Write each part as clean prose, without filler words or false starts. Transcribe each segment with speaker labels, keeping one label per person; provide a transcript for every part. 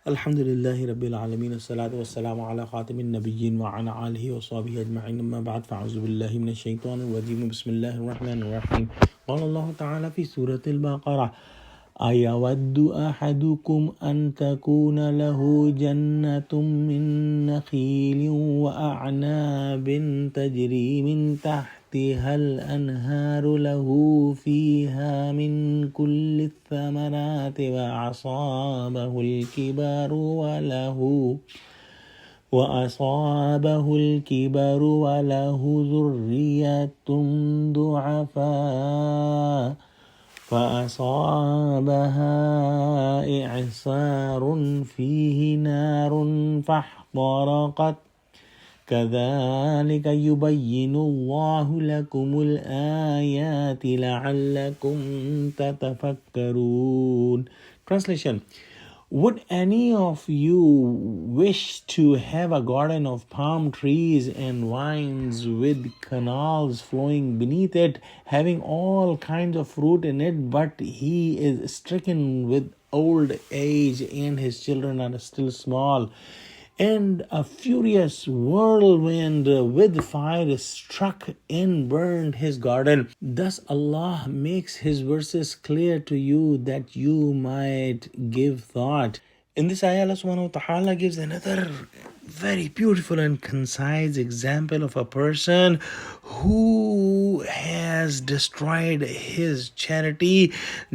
Speaker 1: Alhamdulillahi Rabbil Alameen, As-salatu was-salamu ala khatimin nabiyyin wa ala alihi wa sahbihi ajma'in, amma ba'd, fa'auzu billahi minash shaitanir rajim, bismillahir rahmanir rahim. Qala Allah ta'ala fi suratil Baqarah, ayawaddu ahadukum an takuna lahu jannatum min nakhilin wa a'nabin tajri min تحتها الأنهار له فيها من كل الثمرات وأصابه الكبر وله ذرية ضعفاء فأصابها إعصار فيه نار فاحترقت كذلك يبين الله لكم الآيات لعلكم تتفكرون. Translation: Would any of you wish to have a garden of palm trees and vines with canals flowing beneath it, having all kinds of fruit in it, but he is stricken with old age and his children are still small? And a furious whirlwind with fire struck and burned his garden. Thus Allah makes his verses clear to you that you might give thought. In this ayah, Allah subhanahu wa ta'ala gives another very beautiful and concise example of a person who has destroyed his charity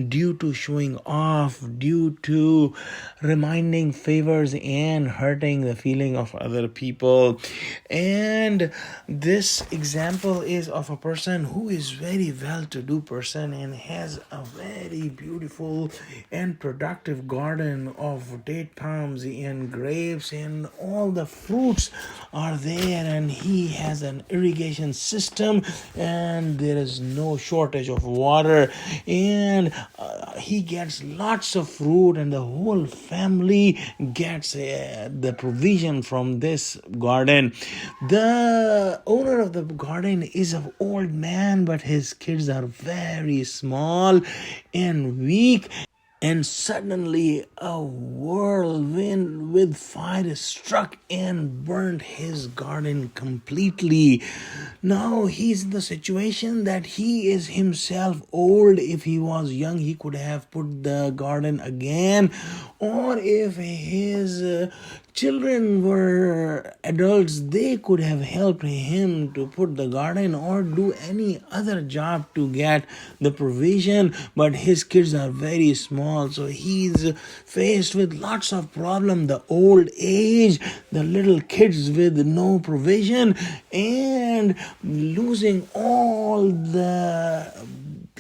Speaker 1: due to showing off, due to reminding favors and hurting the feeling of other people. And this example is of a person who is very well-to-do person and has a very beautiful and productive garden of date palms and grapes, and all the fruits are there, and he has an irrigation system and there is no shortage of water, and he gets lots of fruit, and the whole family gets the provision from this garden. The owner of the garden is an old man, but his kids are very small and weak. And suddenly a whirlwind with fire struck and burned his garden completely. Now he's in the situation that he is himself old. If he was young, he could have put the garden again. Or if his children were adults, they could have helped him to put the garden or do any other job to get the provision, but his kids are very small, so he's faced with lots of problems: the old age, the little kids with no provision, and losing all the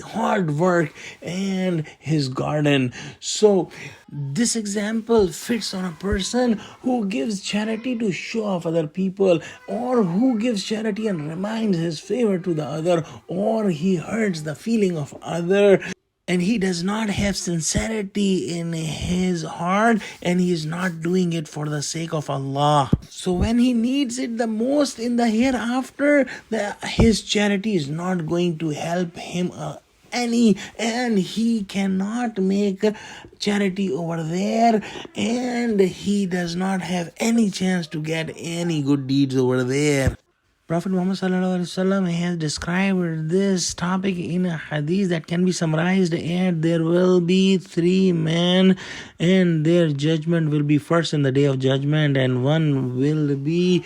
Speaker 1: hard work and his garden. So this example fits on a person who gives charity to show off other people, or who gives charity and reminds his favor to the other, or he hurts the feeling of other, and he does not have sincerity in his heart, and he is not doing it for the sake of Allah. So when he needs it the most in the hereafter, his charity is not going to help him any, and he cannot make charity over there, and he does not have any chance to get any good deeds over there. Prophet Muhammad has described this topic in a hadith that can be summarized, and there will be 3 men and their judgment will be first in the day of judgment, and one will be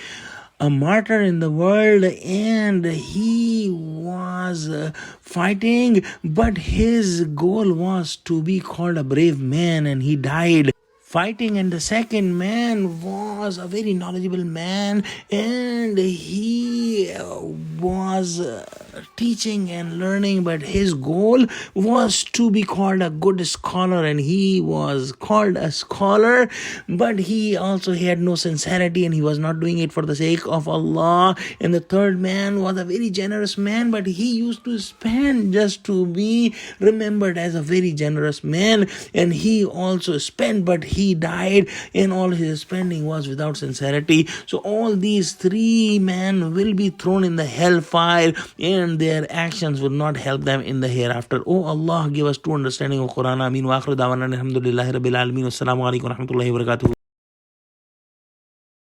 Speaker 1: a martyr in the world, and he was fighting, but his goal was to be called a brave man, and he died fighting. And the second man was a very knowledgeable man, and he was teaching and learning, but his goal was to be called a good scholar, and he was called a scholar, but he also had no sincerity, and he was not doing it for the sake of Allah. And the third man was a very generous man, but he used to spend just to be remembered as a very generous man, and he also spent, but he died, and all his spending was without sincerity. So all these 3 men will be thrown in the hellfire, and and their actions will not help them in the hereafter. Oh Allah, give us true understanding of Quran. Ameen. Wa akhiru da'wana alhamdulillahi rabbil alameen. Assalamu alaikum wa rahmatullahi wa barakatuh.